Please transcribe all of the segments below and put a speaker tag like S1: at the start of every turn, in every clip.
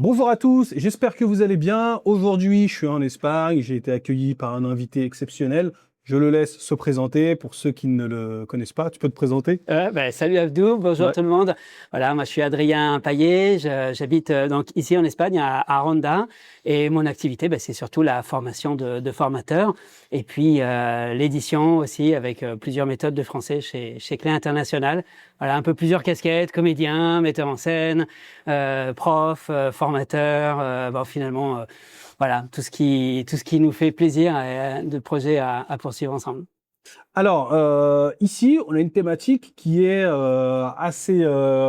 S1: Bonjour à tous, j'espère que vous allez bien. Aujourd'hui, je suis en Espagne, j'ai été accueilli par un invité exceptionnel. Je le laisse se présenter pour ceux qui ne le connaissent pas. Tu peux te présenter?
S2: Salut Abdou, bonjour
S1: Ouais.
S2: tout le monde. Voilà, moi je suis Adrien Paillet, j'habite donc ici en Espagne à Ronda et mon activité c'est surtout la formation de formateurs et puis l'édition aussi avec plusieurs méthodes de français chez Clé International. Voilà, un peu plusieurs casquettes, comédien, metteur en scène, prof, formateur, finalement voilà, tout ce qui nous fait plaisir de projets à poursuivre ensemble.
S1: Alors, ici, on a une thématique qui est assez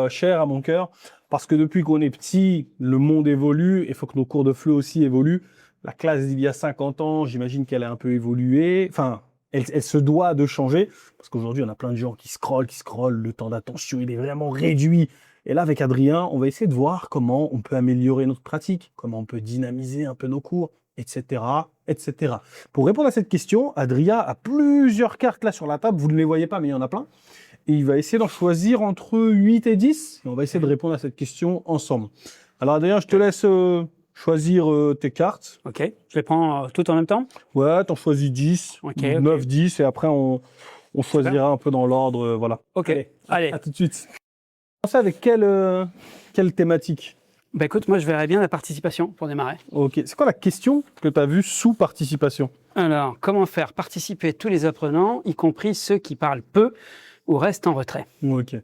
S1: chère à mon cœur parce que depuis qu'on est petit, le monde évolue et il faut que nos cours de FLE aussi évoluent. La classe d'il y a 50 ans, j'imagine qu'elle a un peu évolué. Enfin, elle se doit de changer parce qu'aujourd'hui, on a plein de gens qui scrollent. Le temps d'attention, il est vraiment réduit. Et là, avec Adrien, on va essayer de voir comment on peut améliorer notre pratique, comment on peut dynamiser un peu nos cours, etc., etc. Pour répondre à cette question, Adrien a plusieurs cartes là sur la table. Vous ne les voyez pas, mais il y en a plein. Et il va essayer d'en choisir entre 8 et 10. Et on va essayer de répondre à cette question ensemble. Alors Adrien, je te laisse choisir tes cartes.
S2: Ok, je les prends toutes en même temps.
S1: Ouais, t'en choisis 10,
S2: Ok,
S1: 9, 10, et après on choisira un peu dans l'ordre. Voilà.
S2: Ok,
S1: Allez. À tout de suite. On commence avec quelle thématique?
S2: Écoute, moi je verrais bien la participation pour démarrer.
S1: Ok, c'est quoi la question que tu as vue sous participation?
S2: Alors, comment faire participer tous les apprenants, y compris ceux qui parlent peu ou restent en retrait?
S1: Ok.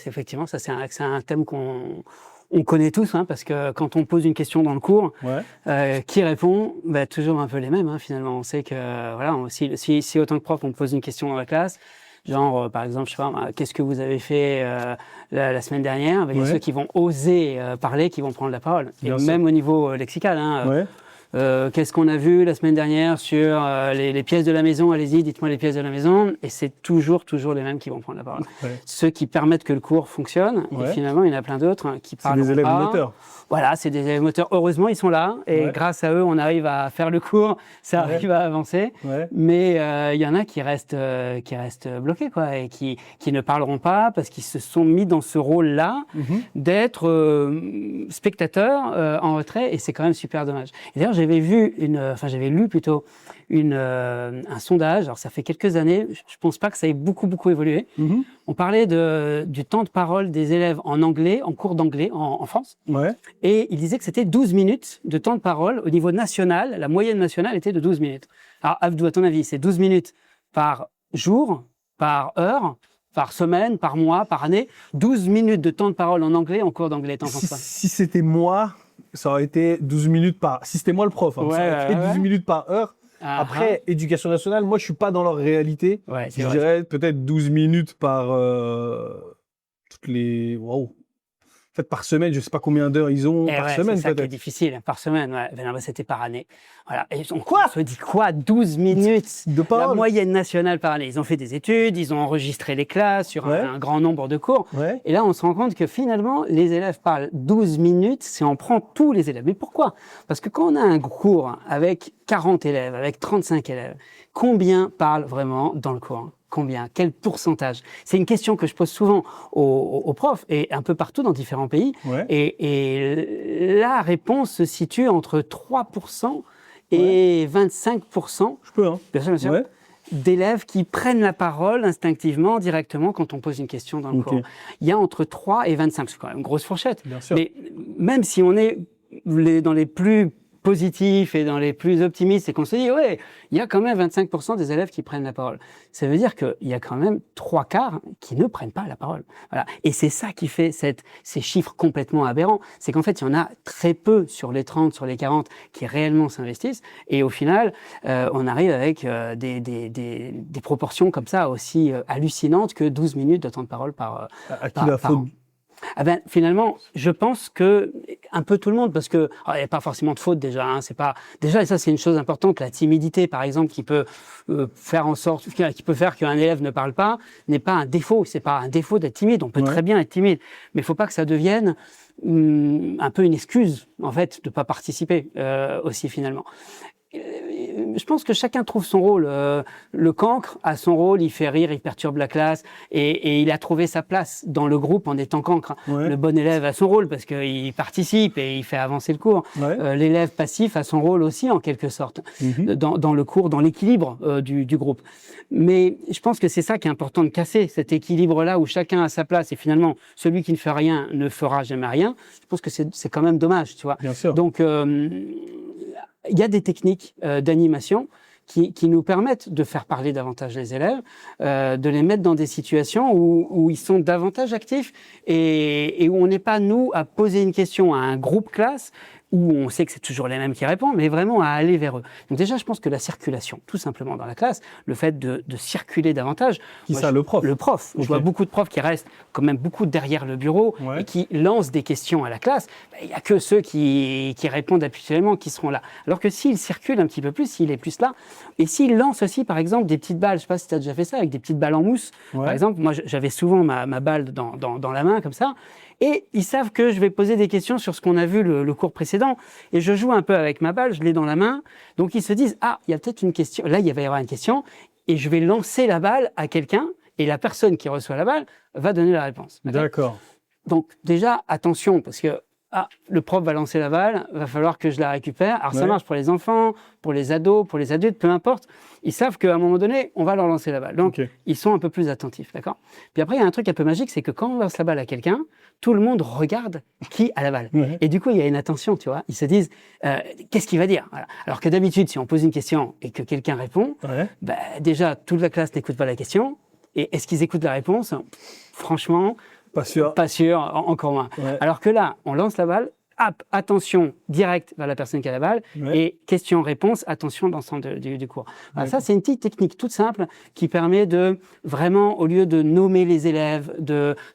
S2: Effectivement, ça c'est un thème qu'on connaît tous, hein, parce que quand on pose une question dans le cours, qui répond? Toujours un peu les mêmes, hein, finalement. On sait que, voilà, si autant que prof, on pose une question dans la classe, genre, par exemple, je sais pas, qu'est-ce que vous avez fait la semaine dernière? Il y a ceux qui vont oser parler, qui vont prendre la parole. Et même au niveau lexical, hein, qu'est-ce qu'on a vu la semaine dernière sur les pièces de la maison? Allez-y, dites-moi les pièces de la maison. Et c'est toujours les mêmes qui vont prendre la parole. Ceux qui permettent que le cours fonctionne. Et finalement, il y en a plein d'autres qui parlent pas.
S1: C'est des élèves moteurs.
S2: Voilà, c'est des élèves moteurs. Heureusement, ils sont là. Et grâce à eux, on arrive à faire le cours. Ça arrive à avancer. Mais il y en a qui restent bloqués, quoi, et qui ne parleront pas parce qu'ils se sont mis dans ce rôle-là d'être spectateurs en retrait. Et c'est quand même super dommage. Et d'ailleurs, j'avais lu plutôt un sondage. Alors, ça fait quelques années. Je pense pas que ça ait beaucoup évolué. On parlait du temps de parole des élèves en anglais, en cours d'anglais en France. Et il disait que c'était 12 minutes de temps de parole au niveau national. La moyenne nationale était de 12 minutes. Alors, Abdou, à ton avis, c'est 12 minutes par jour, par heure, par semaine, par mois, par année? 12 minutes de temps de parole en anglais, en cours d'anglais, t'en penses quoi?
S1: Si c'était moi, ça aurait été 12 minutes par... Si c'était moi le prof, ça aurait été 12 minutes par heure. Après, éducation nationale, moi, je suis pas dans leur réalité. Je dirais peut-être 12 minutes par toutes les... Waouh. En fait, par semaine, je sais pas combien d'heures ils ont par semaine,
S2: c'est ça qui est difficile, par semaine. C'était par année. Voilà. Et on se dit quoi? 12 minutes
S1: de parole.
S2: La moyenne nationale par année. Ils ont fait des études, ils ont enregistré les classes sur un grand nombre de cours. Et là, on se rend compte que finalement, les élèves parlent 12 minutes si on prend tous les élèves. Mais pourquoi? Parce que quand on a un cours avec 40 élèves, avec 35 élèves, combien parlent vraiment dans le cours? Combien? Quel pourcentage? C'est une question que je pose souvent aux profs et un peu partout dans différents pays. Et la réponse se situe entre 3% et 25%.
S1: Je peux, hein.
S2: Bien sûr. D'élèves qui prennent la parole instinctivement, directement, quand on pose une question dans le cours. Il y a entre 3 et 25. C'est quand même une grosse fourchette.
S1: Bien sûr.
S2: Mais même si on est dans les plus positifs et dans les plus optimistes, et qu'on se dit, il y a quand même 25% des élèves qui prennent la parole. Ça veut dire qu'il y a quand même 3/4 qui ne prennent pas la parole. Voilà. Et c'est ça qui fait ces chiffres complètement aberrants. C'est qu'en fait, il y en a très peu sur les 30, sur les 40 qui réellement s'investissent. Et au final, on arrive avec des proportions comme ça aussi hallucinantes que 12 minutes de temps de parole par an. Finalement, je pense que un peu tout le monde, parce que il n'y a pas forcément de faute déjà. Hein, c'est pas déjà, et ça c'est une chose importante. La timidité, par exemple, qui peut faire qu'un élève ne parle pas, n'est pas un défaut. C'est pas un défaut d'être timide. On peut très bien être timide, mais il faut pas que ça devienne un peu une excuse en fait de pas participer aussi finalement. je pense que chacun trouve son rôle. Le cancre a son rôle, il fait rire, il perturbe la classe et il a trouvé sa place dans le groupe en étant cancre.
S1: Ouais.
S2: Le bon élève a son rôle parce qu'il participe et il fait avancer le cours.
S1: Ouais.
S2: L'élève passif a son rôle aussi en quelque sorte dans le cours, dans l'équilibre du groupe. Mais je pense que c'est ça qui est important de casser, cet équilibre-là où chacun a sa place et finalement celui qui ne fait rien ne fera jamais rien. Je pense que c'est quand même dommage, tu vois.
S1: Bien sûr.
S2: Donc il y a des techniques d'animation qui nous permettent de faire parler davantage les élèves, de les mettre dans des situations où ils sont davantage actifs et où on n'est pas, nous, à poser une question à un groupe classe où on sait que c'est toujours les mêmes qui répondent, mais vraiment à aller vers eux. Donc déjà, je pense que la circulation, tout simplement dans la classe, le fait de circuler davantage...
S1: Qui ça, le prof?
S2: Le prof.
S1: Okay.
S2: Je vois beaucoup de profs qui restent quand même beaucoup derrière le bureau et qui lancent des questions à la classe. Il n'y a que ceux qui répondent habituellement qui seront là. Alors que s'il circule un petit peu plus, s'il est plus là, et s'il lance aussi, par exemple, des petites balles, je ne sais pas si tu as déjà fait ça, avec des petites balles en mousse. Par exemple, moi, j'avais souvent ma balle dans la main, comme ça. Et ils savent que je vais poser des questions sur ce qu'on a vu le cours précédent. Et je joue un peu avec ma balle, je l'ai dans la main. Donc ils se disent, ah, il y a peut-être une question. Là, il va y avoir une question. Et je vais lancer la balle à quelqu'un. Et la personne qui reçoit la balle va donner la réponse.
S1: D'accord.
S2: Donc déjà, attention, parce que le prof va lancer la balle, va falloir que je la récupère. Alors ça marche pour les enfants, pour les ados, pour les adultes, peu importe. Ils savent qu'à un moment donné, on va leur lancer la balle. Donc ils sont un peu plus attentifs, d'accord ? Puis après, il y a un truc un peu magique, c'est que quand on lance la balle à quelqu'un, tout le monde regarde qui a la balle. Et du coup, il y a une attention, tu vois. Ils se disent, qu'est-ce qu'il va dire ? Voilà. Alors que d'habitude, si on pose une question et que quelqu'un répond, déjà, toute la classe n'écoute pas la question. Et est-ce qu'ils écoutent la réponse ? Franchement...
S1: Pas sûr.
S2: Pas sûr, encore moins. Alors que là, on lance la balle, attention direct vers la personne qui a la balle, et question-réponse, attention dans le sens du cours. Alors ça, c'est une petite technique toute simple qui permet de vraiment, au lieu de nommer les élèves,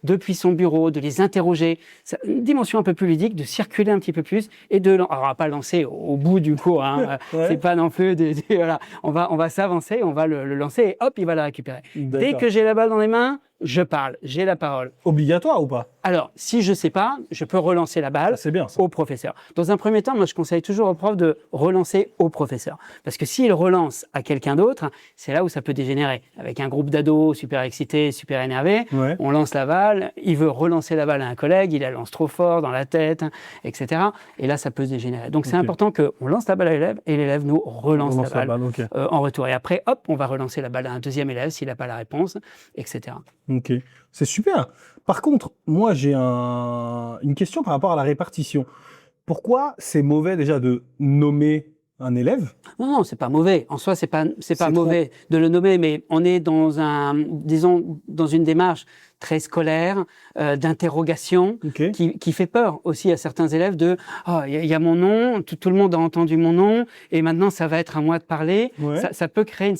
S2: depuis son bureau, de les interroger, une dimension un peu plus ludique, de circuler un petit peu plus et alors on va pas lancer au bout du cours, hein, c'est pas non plus voilà. On va s'avancer, on va le lancer et hop, il va la récupérer. Dès que j'ai la balle dans les mains, je parle, j'ai la parole.
S1: Obligatoire ou pas ?
S2: Alors, si je sais pas, je peux relancer la balle au professeur. Dans un premier temps, moi, je conseille toujours au prof de relancer au professeur. Parce que s'il relance à quelqu'un d'autre, c'est là où ça peut dégénérer. Avec un groupe d'ados super excités, super énervés, on lance la balle, il veut relancer la balle à un collègue, il la lance trop fort dans la tête, etc. Et là, ça peut se dégénérer. Donc, c'est important qu'on lance la balle à l'élève et l'élève nous relance la balle en retour. Et après, hop, on va relancer la balle à un deuxième élève s'il n'a pas la réponse, etc.
S1: Ok, c'est super. Par contre, moi, j'ai une question par rapport à la répartition. Pourquoi c'est mauvais déjà de nommer un élève ?
S2: Non, c'est pas mauvais. En soi, c'est pas mauvais de le nommer, mais on est dans dans une démarche très scolaire, d'interrogation, qui fait peur aussi à certains élèves de il y a mon nom, tout le monde a entendu mon nom, et maintenant ça va être à moi de parler. Ça peut créer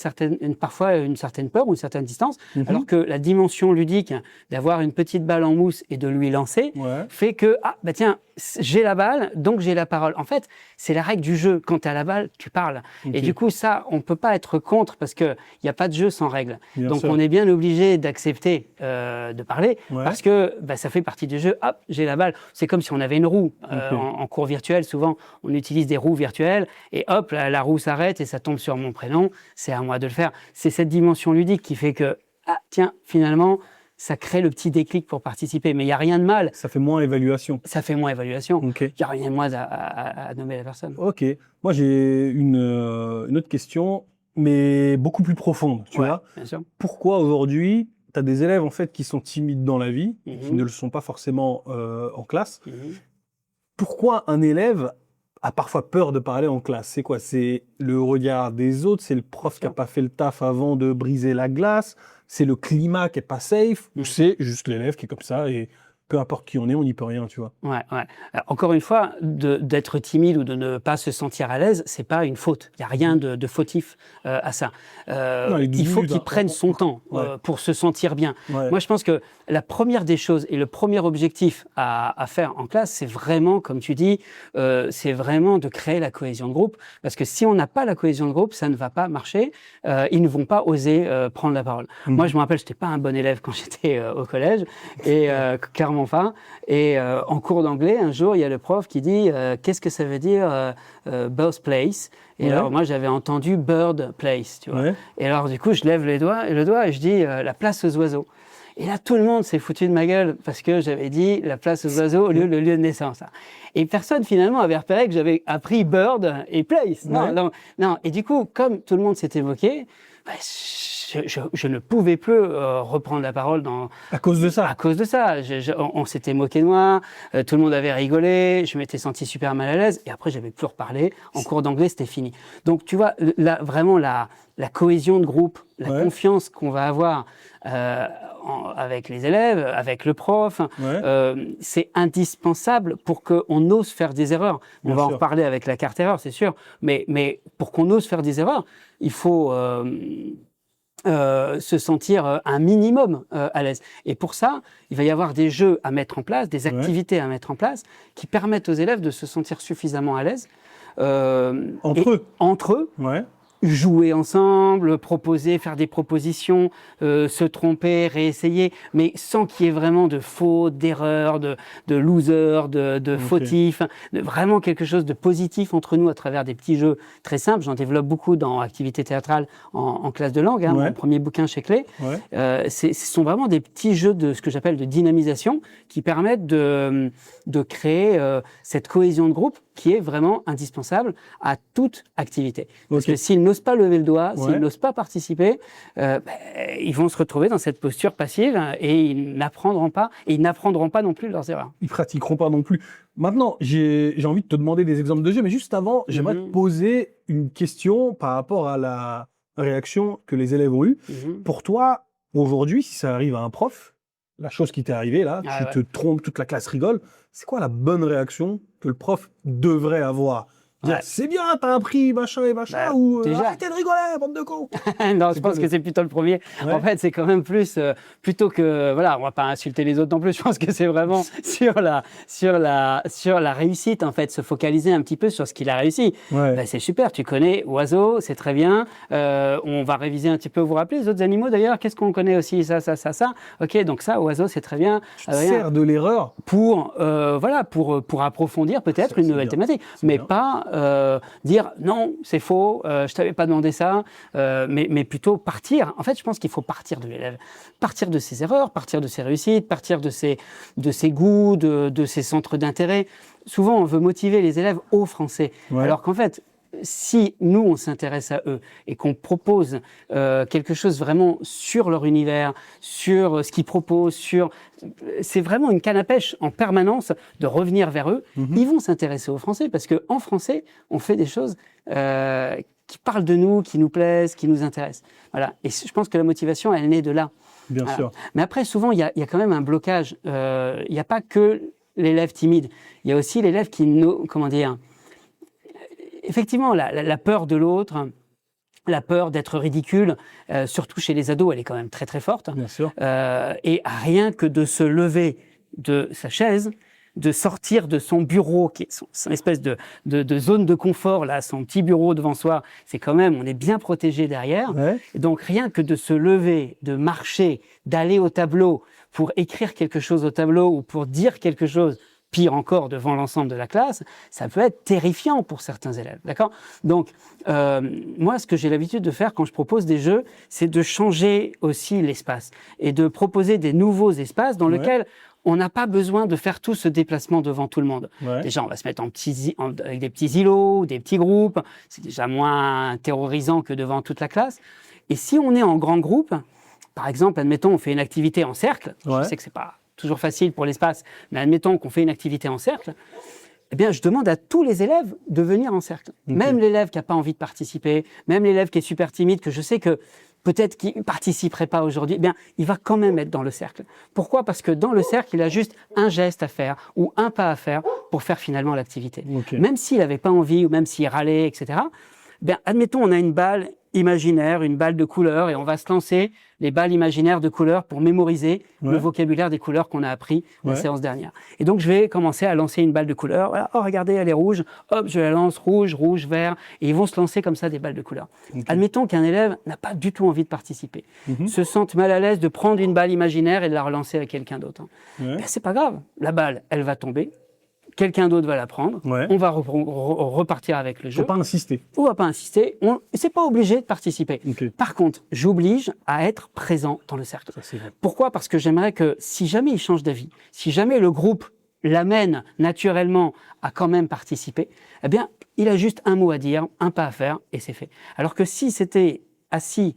S2: parfois une certaine peur ou une certaine distance, alors que la dimension ludique d'avoir une petite balle en mousse et de lui lancer fait que tiens, j'ai la balle, donc j'ai la parole. En fait, c'est la règle du jeu. Quand tu as la balle, tu parles. Et du coup, ça, on peut pas être contre parce que il y a pas de jeu sans règles. Donc on est bien obligé d'accepter de parler parce que ça fait partie du jeu. Hop, j'ai la balle. C'est comme si on avait une roue. En cours virtuel, souvent, on utilise des roues virtuelles et hop, la roue s'arrête et ça tombe sur mon prénom. C'est à moi de le faire. C'est cette dimension ludique qui fait que, tiens, finalement, ça crée le petit déclic pour participer. Mais il n'y a rien de mal.
S1: Ça fait moins évaluation.
S2: Ça fait moins évaluation. Il n'y a rien de mal à nommer la personne.
S1: Ok. Moi, j'ai une autre question, mais beaucoup plus profonde. Tu vois,
S2: bien sûr.
S1: Pourquoi aujourd'hui, tu as des élèves en fait, qui sont timides dans la vie, qui ne le sont pas forcément en classe. Pourquoi un élève a parfois peur de parler en classe ? C'est quoi ? C'est le regard des autres ? C'est le prof qui n'a pas fait le taf avant de briser la glace ? C'est le climat qui n'est pas safe ? Ou c'est juste l'élève qui est comme ça et peu importe qui on est, on n'y peut rien, tu vois.
S2: Alors, encore une fois, d'être timide ou de ne pas se sentir à l'aise, c'est pas une faute. Il n'y a rien de fautif à ça. Il faut qu'il prenne son temps pour se sentir bien. Moi, je pense que la première des choses et le premier objectif à faire en classe, c'est vraiment, comme tu dis, c'est vraiment de créer la cohésion de groupe. Parce que si on n'a pas la cohésion de groupe, ça ne va pas marcher. Ils ne vont pas oser prendre la parole. Moi, je me rappelle, je n'étais pas un bon élève quand j'étais au collège. Et clairement fanfare. Et en cours d'anglais, un jour, il y a le prof qui dit qu'est-ce que ça veut dire birthplace? Et alors moi, j'avais entendu bird place, tu vois. Et alors du coup, je lève le doigt et je dis la place aux oiseaux. Et là, tout le monde s'est foutu de ma gueule parce que j'avais dit la place aux oiseaux au lieu le lieu de naissance. Et personne, finalement, avait repéré que j'avais appris bird et place. Non. Et du coup, comme tout le monde s'était moqué, bah, je ne pouvais plus reprendre la parole
S1: à cause de ça.
S2: À cause de ça. On s'était moqué de moi, tout le monde avait rigolé, je m'étais senti super mal à l'aise et après, j'avais plus reparlé. En cours d'anglais, c'était fini. Donc, tu vois, là, vraiment, la cohésion de groupe, la confiance qu'on va avoir avec les élèves, avec le prof, c'est indispensable pour qu'on ose faire des erreurs. On va en reparler avec la carte erreur, c'est sûr, mais pour qu'on ose faire des erreurs, il faut se sentir un minimum à l'aise. Et pour ça, il va y avoir des jeux à mettre en place, des activités à mettre en place qui permettent aux élèves de se sentir suffisamment à l'aise entre eux. Jouer ensemble, proposer, faire des propositions, se tromper, réessayer, mais sans qu'il y ait vraiment de fautes, d'erreurs, de losers, de fautifs, vraiment quelque chose de positif entre nous à travers des petits jeux très simples. J'en développe beaucoup dans Activité théâtrale en classe de langue, mon premier bouquin chez Clé. Ce sont vraiment des petits jeux de ce que j'appelle de dynamisation qui permettent de créer cette cohésion de groupe qui est vraiment indispensable à toute activité. Parce que s'ils n'osent pas lever le doigt, s'ils n'osent pas participer, ils vont se retrouver dans cette posture passive et ils n'apprendront pas non plus leurs erreurs.
S1: Ils pratiqueront pas non plus. Maintenant, j'ai envie de te demander des exemples de jeux, mais juste avant, j'aimerais te poser une question par rapport à la réaction que les élèves ont eue. Pour toi, aujourd'hui, si ça arrive à un prof, la chose qui t'est arrivée là, tu te trompes, toute la classe rigole, c'est quoi la bonne réaction que le prof devrait avoir? Dire, c'est bien, t'as appris machin et machin, ou arrêtez de rigoler, bande de cons.
S2: Non, je pense que c'est plutôt le premier. En fait, c'est quand même plus, plutôt que, voilà, on va pas insulter les autres non plus. Je pense que c'est vraiment sur la réussite, en fait, se focaliser un petit peu sur ce qu'il a réussi. C'est super, tu connais oiseau, c'est très bien. On va réviser un petit peu, vous rappelez les autres animaux d'ailleurs, qu'est-ce qu'on connaît aussi, ça. Ok, donc ça, oiseau, c'est très bien.
S1: Sert de l'erreur
S2: pour approfondir peut-être une nouvelle thématique, mais pas dire non, c'est faux, je t'avais pas demandé ça, mais plutôt partir. En fait, je pense qu'il faut partir de l'élève, partir de ses erreurs, partir de ses réussites, partir de ses goûts, de ses centres d'intérêt. Souvent, on veut motiver les élèves au français, alors qu'en fait, si nous, on s'intéresse à eux et qu'on propose quelque chose vraiment sur leur univers, sur ce qu'ils proposent, c'est vraiment une canne à pêche en permanence de revenir vers eux. Ils vont s'intéresser au français parce qu'en français, on fait des choses qui parlent de nous, qui nous plaisent, qui nous intéressent. Voilà. Et je pense que la motivation, elle naît de là.
S1: Bien sûr.
S2: Mais après, souvent, il y a quand même un blocage. Il n'y a pas que l'élève timide. Il y a aussi l'élève effectivement, la peur de l'autre, la peur d'être ridicule, surtout chez les ados, elle est quand même très très forte.
S1: Bien sûr.
S2: Et rien que de se lever de sa chaise, de sortir de son bureau, qui est son espèce de zone de confort, là, son petit bureau devant soi, c'est quand même, on est bien protégé derrière. Et donc rien que de se lever, de marcher, d'aller au tableau pour écrire quelque chose au tableau ou pour dire quelque chose, pire encore devant l'ensemble de la classe, ça peut être terrifiant pour certains élèves, d'accord? Donc, moi, ce que j'ai l'habitude de faire quand je propose des jeux, c'est de changer aussi l'espace et de proposer des nouveaux espaces dans lesquels on n'a pas besoin de faire tout ce déplacement devant tout le monde. Déjà, on va se mettre avec des petits îlots, des petits groupes, c'est déjà moins terrorisant que devant toute la classe. Et si on est en grand groupe, par exemple, admettons, on fait une activité en cercle, je sais que c'est pas toujours facile pour l'espace, mais admettons qu'on fait une activité en cercle, eh bien, je demande à tous les élèves de venir en cercle. Même l'élève qui n'a pas envie de participer, même l'élève qui est super timide, que je sais que peut-être qu'il ne participerait pas aujourd'hui, eh bien, il va quand même être dans le cercle. Pourquoi? Parce que dans le cercle, il a juste un geste à faire ou un pas à faire pour faire finalement l'activité. Même s'il n'avait pas envie ou même s'il râlait, etc., bien, admettons, on a une balle imaginaire, une balle de couleur, et on va se lancer les balles imaginaires de couleurs pour mémoriser le vocabulaire des couleurs qu'on a appris la séance dernière. Et donc, je vais commencer à lancer une balle de couleur. Voilà. Oh, regardez, elle est rouge. Hop, je la lance rouge, rouge, vert. Et ils vont se lancer comme ça des balles de couleurs. Admettons qu'un élève n'a pas du tout envie de participer, se sente mal à l'aise de prendre une balle imaginaire et de la relancer à quelqu'un d'autre. Ben, c'est pas grave. La balle, elle va tomber. Quelqu'un d'autre va la prendre, on va repartir avec le jeu.
S1: Faut pas insister.
S2: On va pas insister, c'est pas obligé de participer. Par contre, j'oblige à être présent dans le cercle.
S1: Ça,
S2: pourquoi ? Parce que j'aimerais que si jamais il change d'avis, si jamais le groupe l'amène naturellement à quand même participer, eh bien, il a juste un mot à dire, un pas à faire, et c'est fait. Alors que si c'était assis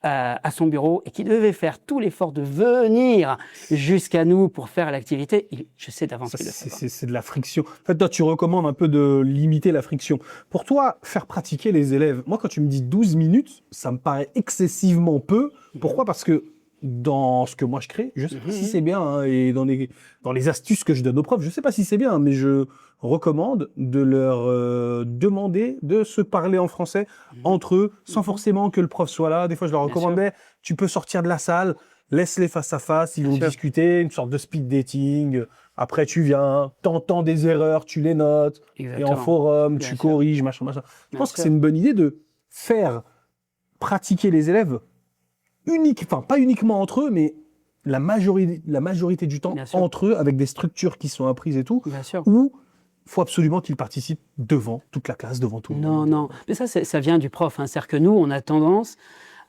S2: à son bureau et qui devait faire tout l'effort de venir jusqu'à nous pour faire l'activité, je sais d'avance qu'il le fait pas.
S1: C'est de la friction. En fait, toi, tu recommandes un peu de limiter la friction. Pour toi, faire pratiquer les élèves, moi, quand tu me dis 12 minutes, ça me paraît excessivement peu. Pourquoi ? Parce que dans ce que moi je crée, je sais pas si c'est bien, hein, et dans les astuces que je donne aux profs, je sais pas si c'est bien, mais je recommande de leur demander de se parler en français entre eux, sans forcément que le prof soit là. Des fois, je leur recommandais, tu peux sortir de la salle, laisse-les face à face, ils vont discuter, une sorte de speed dating. Après, tu viens, t'entends des erreurs, tu les notes, et en forum, tu corriges, machin. Je pense que c'est une bonne idée de faire pratiquer les élèves pas uniquement entre eux, mais la majorité du temps entre eux, avec des structures qui sont apprises et tout, où il faut absolument qu'ils participent devant toute la classe, devant tout le monde.
S2: Non, mais ça vient du prof. Hein. C'est-à-dire que nous, on a tendance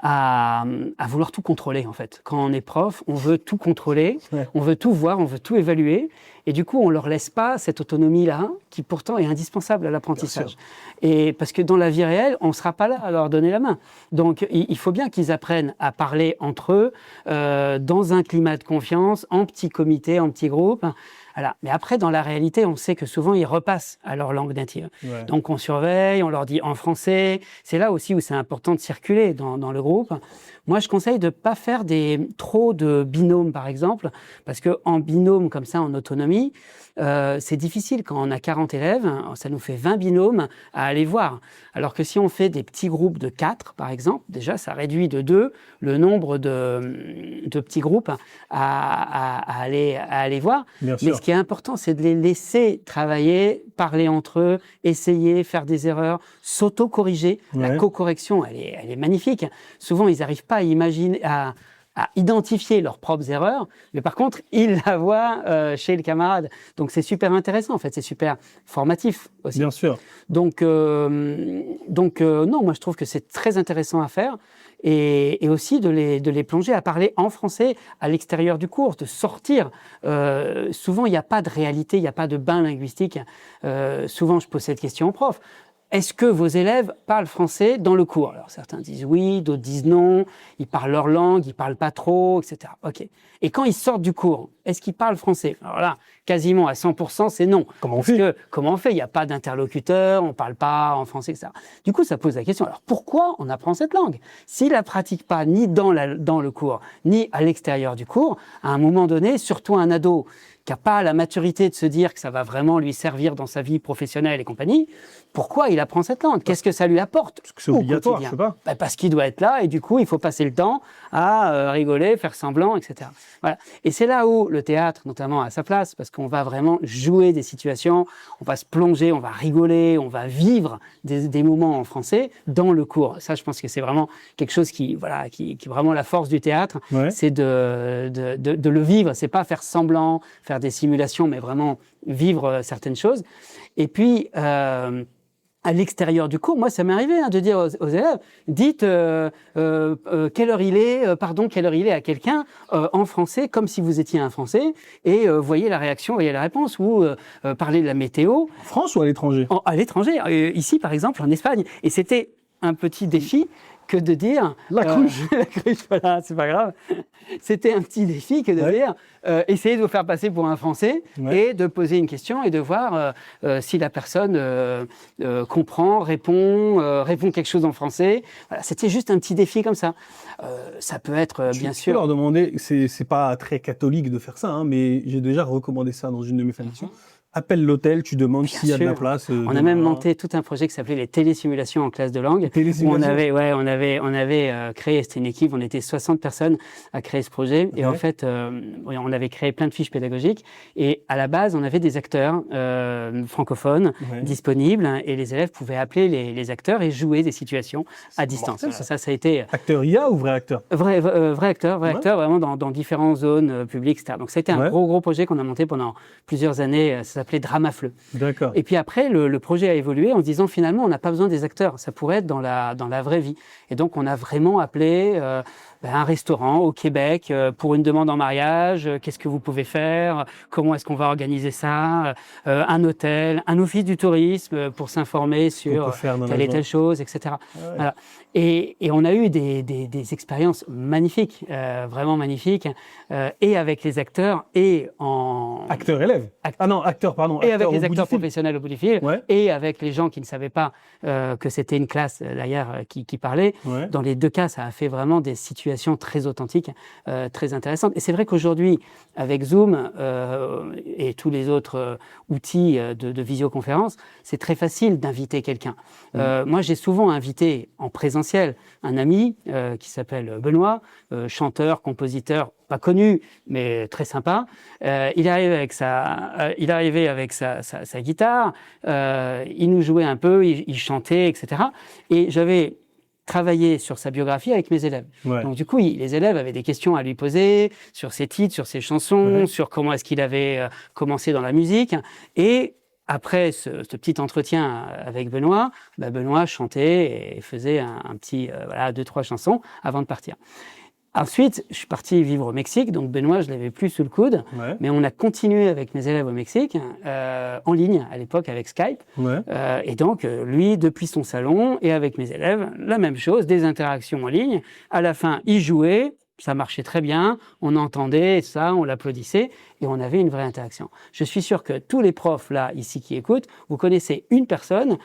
S2: à vouloir tout contrôler, en fait. Quand on est prof, on veut tout contrôler, on veut tout voir, on veut tout évaluer, et du coup, on leur laisse pas cette autonomie-là, qui pourtant est indispensable à l'apprentissage. Et parce que dans la vie réelle, on ne sera pas là à leur donner la main. Donc, il faut bien qu'ils apprennent à parler entre eux, dans un climat de confiance, en petits comités, en petits groupes. Voilà. Mais après, dans la réalité, on sait que souvent, ils repassent à leur langue native. Donc, on surveille, on leur dit en français. C'est là aussi où c'est important de circuler dans le groupe. Moi, je conseille de ne pas faire trop de binômes, par exemple, parce qu'en binôme, comme ça, en autonomie, c'est difficile. Quand on a 40 élèves, ça nous fait 20 binômes à aller voir. Alors que si on fait des petits groupes de 4, par exemple, déjà, ça réduit de 2 le nombre de petits groupes à aller voir. Mais ce qui est important, c'est de les laisser travailler, parler entre eux, essayer, faire des erreurs, s'auto-corriger. La co-correction, elle est magnifique. Souvent, ils n'arrivent pas à imaginer, à identifier leurs propres erreurs, mais par contre, ils la voient chez le camarade. Donc, c'est super intéressant, en fait, c'est super formatif aussi.
S1: Bien sûr.
S2: Donc non, moi, je trouve que c'est très intéressant à faire et aussi de les plonger à parler en français à l'extérieur du cours, de sortir. Souvent, il n'y a pas de réalité, il n'y a pas de bain linguistique. Souvent, je pose cette question aux profs. Est-ce que vos élèves parlent français dans le cours ? Alors, certains disent oui, d'autres disent non. Ils parlent leur langue, ils parlent pas trop, etc. OK. Et quand ils sortent du cours, est-ce qu'ils parlent français ? Alors là, quasiment à 100%, c'est non.
S1: Comment on fait ?
S2: Comment on fait ? Il n'y a pas d'interlocuteur, on parle pas en français, etc. Du coup, ça pose la question. Alors, pourquoi on apprend cette langue ? S'il la pratique pas ni dans le cours, ni à l'extérieur du cours, à un moment donné, surtout un ado qui n'a pas la maturité de se dire que ça va vraiment lui servir dans sa vie professionnelle et compagnie, pourquoi il apprend cette langue ? Qu'est-ce que ça lui apporte ?
S1: Parce que c'est obligatoire, je sais pas.
S2: Parce qu'il doit être là et du coup, il faut passer le temps à rigoler, faire semblant, etc. Voilà. Et c'est là où le théâtre, notamment, a sa place, parce qu'on va vraiment jouer des situations, on va se plonger, on va rigoler, on va vivre des moments en français dans le cours. Ça, je pense que c'est vraiment quelque chose qui est vraiment la force du théâtre, c'est de le vivre. C'est pas faire semblant, faire des simulations, mais vraiment vivre certaines choses. Et puis, à l'extérieur du cours, moi, ça m'est arrivé de dire aux élèves, dites quelle heure il est à quelqu'un en français, comme si vous étiez un Français, et voyez la réaction, voyez la réponse, ou parlez de la météo.
S1: En France ou à l'étranger ?
S2: À l'étranger, ici, par exemple, en Espagne. Et c'était un petit défi que de dire...
S1: La cruche.
S2: La cruche, voilà, c'est pas grave. C'était un petit défi que de dire, essayer de vous faire passer pour un Français et de poser une question et de voir si la personne comprend, répond quelque chose en français. Voilà, c'était juste un petit défi comme ça. Ça peut être, bien sûr...
S1: Je peux leur demander, c'est pas très catholique de faire ça, hein, mais j'ai déjà recommandé ça dans une de mes formations. appelles l'hôtel, tu demandes s'il y a de la
S2: sûr.
S1: place.
S2: On a même monté tout un projet qui s'appelait les télésimulations en classe de langue. Où on avait créé, c'était une équipe, on était 60 personnes à créer ce projet. Et en fait, on avait créé plein de fiches pédagogiques. Et à la base, on avait des acteurs francophones disponibles, et les élèves pouvaient appeler les acteurs et jouer des situations à distance. Ça a été
S1: acteur IA ou vrai acteur?
S2: Vrai acteur, vraiment dans différentes zones publiques, etc. Donc, c'était un gros projet qu'on a monté pendant plusieurs années. Ça s'appelait Dramafleu.
S1: D'accord.
S2: Et puis après, le projet a évolué en se disant finalement, on n'a pas besoin des acteurs. Ça pourrait être dans la vraie vie. Et donc, on a vraiment appelé un restaurant au Québec pour une demande en mariage. Qu'est-ce que vous pouvez faire? Comment est-ce qu'on va organiser ça? Un hôtel, un office du tourisme pour s'informer sur telle et telle chose, etc. Voilà. Et on a eu des expériences magnifiques, vraiment magnifiques, et avec les acteurs et en...
S1: Acteurs-élèves. Pardon.
S2: Et avec les acteurs professionnels au bout du fil, et avec les gens qui ne savaient pas que c'était une classe, d'ailleurs, qui parlait. Ouais. Dans les deux cas, ça a fait vraiment des situations très authentiques, très intéressantes. Et c'est vrai qu'aujourd'hui, avec Zoom et tous les autres outils de visioconférence, c'est très facile d'inviter quelqu'un. Moi, j'ai souvent invité en présentiel un ami qui s'appelle Benoît, chanteur, compositeur, pas connu, mais très sympa. Il est arrivé avec sa guitare, il nous jouait un peu, il chantait, etc. Et j'avais travaillé sur sa biographie avec mes élèves. Ouais. Donc du coup, les élèves avaient des questions à lui poser sur ses titres, sur ses chansons, sur comment est-ce qu'il avait commencé dans la musique. Et après ce petit entretien avec Benoît, Benoît chantait et faisait un petit 2-3 chansons avant de partir. Ensuite, je suis parti vivre au Mexique, donc Benoît, je l'avais plus sous le coude, mais on a continué avec mes élèves au Mexique, en ligne à l'époque avec Skype. Et donc, lui, depuis son salon, et avec mes élèves, la même chose, des interactions en ligne. À la fin, il jouait, ça marchait très bien, on entendait ça, on l'applaudissait, et on avait une vraie interaction. Je suis sûr que tous les profs là, ici, qui écoutent, vous connaissez une personne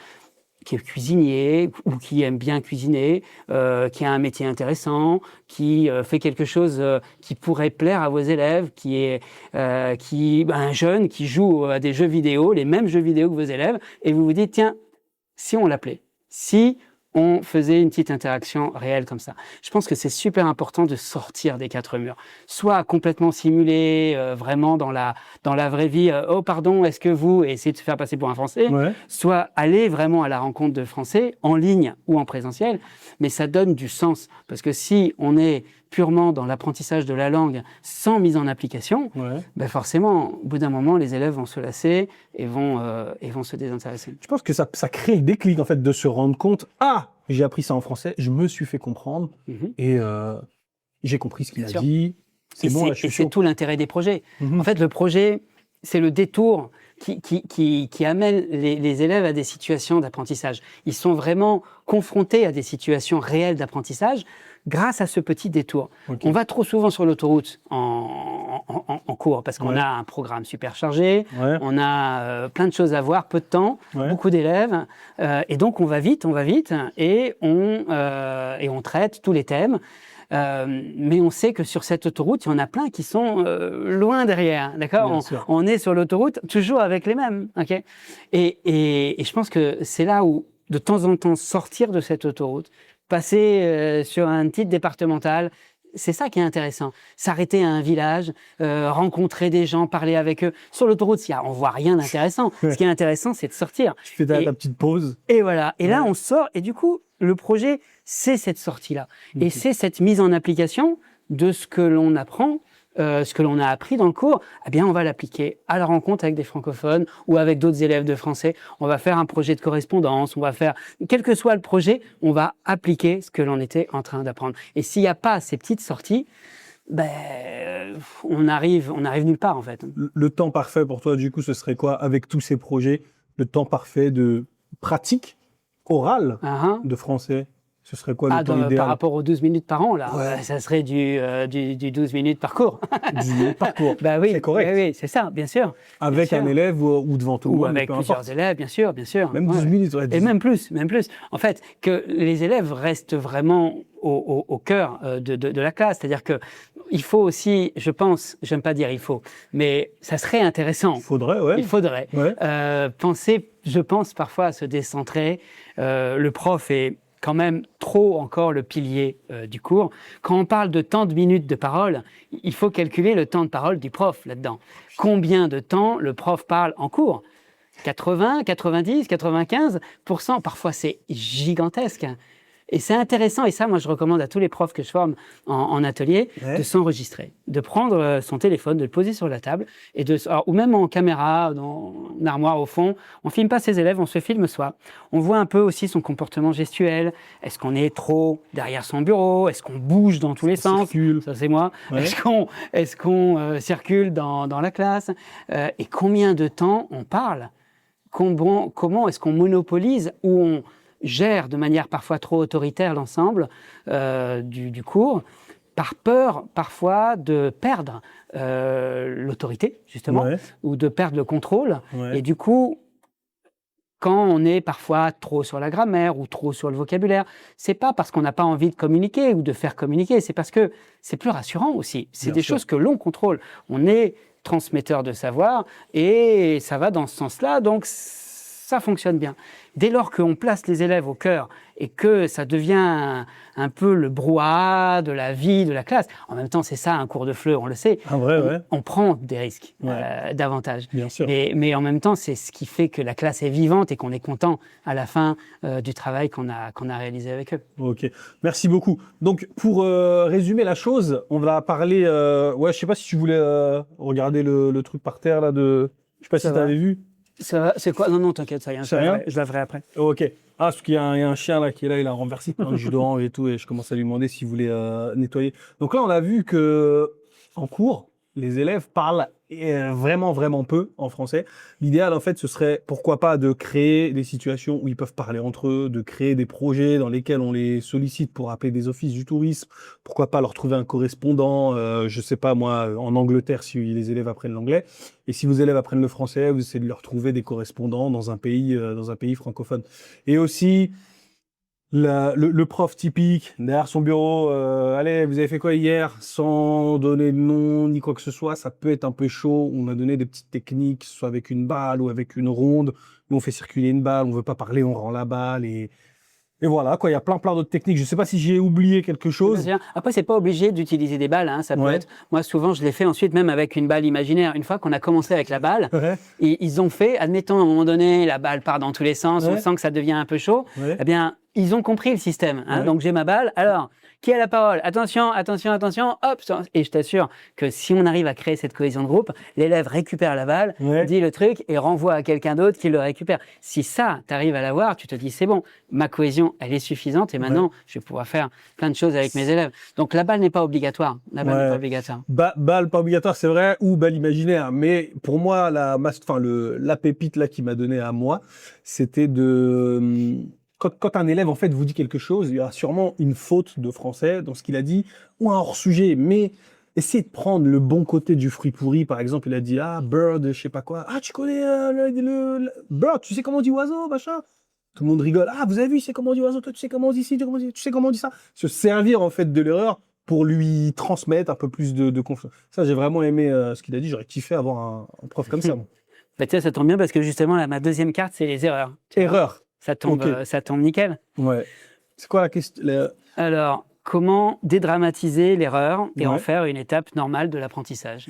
S2: qui est cuisinier ou qui aime bien cuisiner, qui a un métier intéressant, qui fait quelque chose qui pourrait plaire à vos élèves, un jeune qui joue à des jeux vidéo, les mêmes jeux vidéo que vos élèves, et vous vous dites, tiens, si on l'appelait, si on faisait une petite interaction réelle comme ça. Je pense que c'est super important de sortir des quatre murs. Soit complètement simulé, vraiment dans la vraie vie, oh pardon, est-ce que vous, et essayer de se faire passer pour un Français, soit aller vraiment à la rencontre de Français, en ligne ou en présentiel, mais ça donne du sens. Parce que si on est purement dans l'apprentissage de la langue sans mise en application, forcément, au bout d'un moment, les élèves vont se lasser et vont se désintéresser.
S1: Je pense que ça crée des déclic, en fait, de se rendre compte, j'ai appris ça en français, je me suis fait comprendre, et j'ai compris ce qu'il a dit.
S2: C'est tout l'intérêt des projets. En fait, le projet, c'est le détour qui amène les élèves à des situations d'apprentissage. Ils sont vraiment confrontés à des situations réelles d'apprentissage grâce à ce petit détour. On va trop souvent sur l'autoroute en cours parce qu'on a un programme super chargé, on a plein de choses à voir, peu de temps, beaucoup d'élèves, et donc on va vite, et on traite tous les thèmes. Mais on sait que sur cette autoroute, il y en a plein qui sont loin derrière, d'accord ? On est sur l'autoroute toujours avec les mêmes, ok ? Et je pense que c'est là où, de temps en temps, sortir de cette autoroute, passer sur un titre départemental, c'est ça qui est intéressant. S'arrêter à un village, rencontrer des gens, parler avec eux. Sur l'autoroute, on voit rien d'intéressant. Ce qui est intéressant, c'est de sortir.
S1: Tu fais ta petite pause.
S2: Et voilà. Et là, on sort. Et du coup, le projet, c'est cette sortie-là. Et c'est cette mise en application de ce que l'on apprend, ce que l'on a appris dans le cours. Eh bien, on va l'appliquer à la rencontre avec des francophones ou avec d'autres élèves de français. On va faire un projet de correspondance. On va faire, quel que soit le projet, on va appliquer ce que l'on était en train d'apprendre. Et s'il n'y a pas ces petites sorties, on arrive nulle part, en fait.
S1: Le temps parfait pour toi, du coup, ce serait quoi, avec tous ces projets, le temps parfait de pratique orale de français? Ce serait quoi le temps idéal?
S2: Par rapport aux 12 minutes par an, là, ça serait du 12 minutes par cours.
S1: 12 minutes par cours,
S2: oui,
S1: c'est correct.
S2: Oui, c'est ça, bien sûr.
S1: Avec un élève ou devant tout le monde.
S2: Ou avec plusieurs élèves, bien sûr.
S1: Même 12 minutes.
S2: Et même plus. En fait, que les élèves restent vraiment au cœur de la classe. C'est-à-dire que il faut aussi, je pense, j'aime pas dire il faut, mais ça serait intéressant. Il faudrait penser, je pense parfois à se décentrer. Le prof est quand même trop encore le pilier du cours. Quand on parle de tant de minutes de parole, il faut calculer le temps de parole du prof là-dedans. Combien de temps le prof parle en cours? 80, 90, 95%, parfois c'est gigantesque. Et c'est intéressant, et ça, moi, je recommande à tous les profs que je forme en atelier de s'enregistrer, de prendre son téléphone, de le poser sur la table, ou même en caméra, dans une armoire au fond. On filme pas ses élèves, on se filme soi. On voit un peu aussi son comportement gestuel. Est-ce qu'on est trop derrière son bureau? Est-ce qu'on bouge dans tous les sens? Ça, c'est moi. Est-ce qu'on circule dans la classe? Et combien de temps on parle? Comment est-ce qu'on monopolise ou on gère de manière parfois trop autoritaire l'ensemble du cours, par peur parfois de perdre l'autorité, justement, ou de perdre le contrôle. Et du coup, quand on est parfois trop sur la grammaire ou trop sur le vocabulaire, c'est pas parce qu'on n'a pas envie de communiquer ou de faire communiquer, c'est parce que c'est plus rassurant aussi. C'est des choses que l'on contrôle. On est transmetteur de savoir et ça va dans ce sens-là, donc ça fonctionne bien. Dès lors qu'on place les élèves au cœur et que ça devient un peu le brouhaha de la vie de la classe, en même temps, c'est ça un cours de FLE, on le sait. On prend des risques davantage.
S1: Bien sûr.
S2: Mais en même temps, c'est ce qui fait que la classe est vivante et qu'on est content à la fin du travail qu'on a réalisé avec eux.
S1: Ok, merci beaucoup. Donc, pour résumer la chose, on va parler... je sais pas si tu voulais regarder le truc par terre, là, de... Je sais pas si tu avais vu.
S2: C'est quoi? Non, t'inquiète, ça rien. Je la ferai après.
S1: Ok. Ah, parce qu'il y a un chien là qui est là, il a renversé plein de jus d'orange et tout, et je commence à lui demander s'il voulait nettoyer. Donc là, on a vu que en cours, les élèves parlent vraiment peu en français. L'idéal, en fait, ce serait, pourquoi pas, de créer des situations où ils peuvent parler entre eux, de créer des projets dans lesquels on les sollicite pour appeler des offices du tourisme. Pourquoi pas leur trouver un correspondant, je sais pas moi, en Angleterre, si les élèves apprennent l'anglais. Et si vos élèves apprennent le français, vous essayez de leur trouver des correspondants dans un pays francophone. Et aussi, le prof typique, derrière son bureau, allez, vous avez fait quoi hier? Sans donner de nom ni quoi que ce soit, ça peut être un peu chaud. On a donné des petites techniques, soit avec une balle ou avec une ronde. Nous, on fait circuler une balle, on veut pas parler, on rend la balle. Et voilà, quoi, il y a plein d'autres techniques. Je sais pas si j'ai oublié quelque chose.
S2: Après, c'est pas obligé d'utiliser des balles, hein. Ça peut être, moi, souvent, je l'ai fait ensuite, même avec une balle imaginaire. Une fois qu'on a commencé avec la balle, ils ont fait, admettons, à un moment donné, la balle part dans tous les sens, on sent que ça devient un peu chaud. Eh bien, ils ont compris le système, hein. Donc, j'ai ma balle. Alors, qui a la parole? Attention, hop! Et je t'assure que si on arrive à créer cette cohésion de groupe, l'élève récupère la balle, dit le truc et renvoie à quelqu'un d'autre qui le récupère. Si ça, t'arrives à l'avoir, tu te dis, c'est bon, ma cohésion, elle est suffisante et maintenant, je vais pouvoir faire plein de choses avec mes élèves. Donc, la balle n'est pas obligatoire.
S1: Balle pas obligatoire, c'est vrai, ou balle imaginaire. Mais pour moi, la pépite là qui m'a donné à moi, c'était de... Quand un élève, en fait, vous dit quelque chose, il y aura sûrement une faute de français dans ce qu'il a dit, ou un hors-sujet, mais essayez de prendre le bon côté du fruit pourri. Par exemple, il a dit, bird, je sais pas quoi. Ah, tu connais le bird, tu sais comment on dit oiseau, machin? Tout le monde rigole. Ah, vous avez vu, c'est comment on dit oiseau, toi, tu sais comment on dit ci, tu sais comment on dit ça? Se servir, en fait, de l'erreur pour lui transmettre un peu plus de confiance. Ça, j'ai vraiment aimé ce qu'il a dit. J'aurais kiffé avoir un prof comme ça, moi.
S2: Bah, tu sais, ça tombe bien parce que justement, là, ma deuxième carte, c'est les erreurs.
S1: Erreurs.
S2: Ça tombe nickel.
S1: Ouais. C'est quoi la question?
S2: Alors, comment dédramatiser l'erreur et en faire une étape normale de l'apprentissage?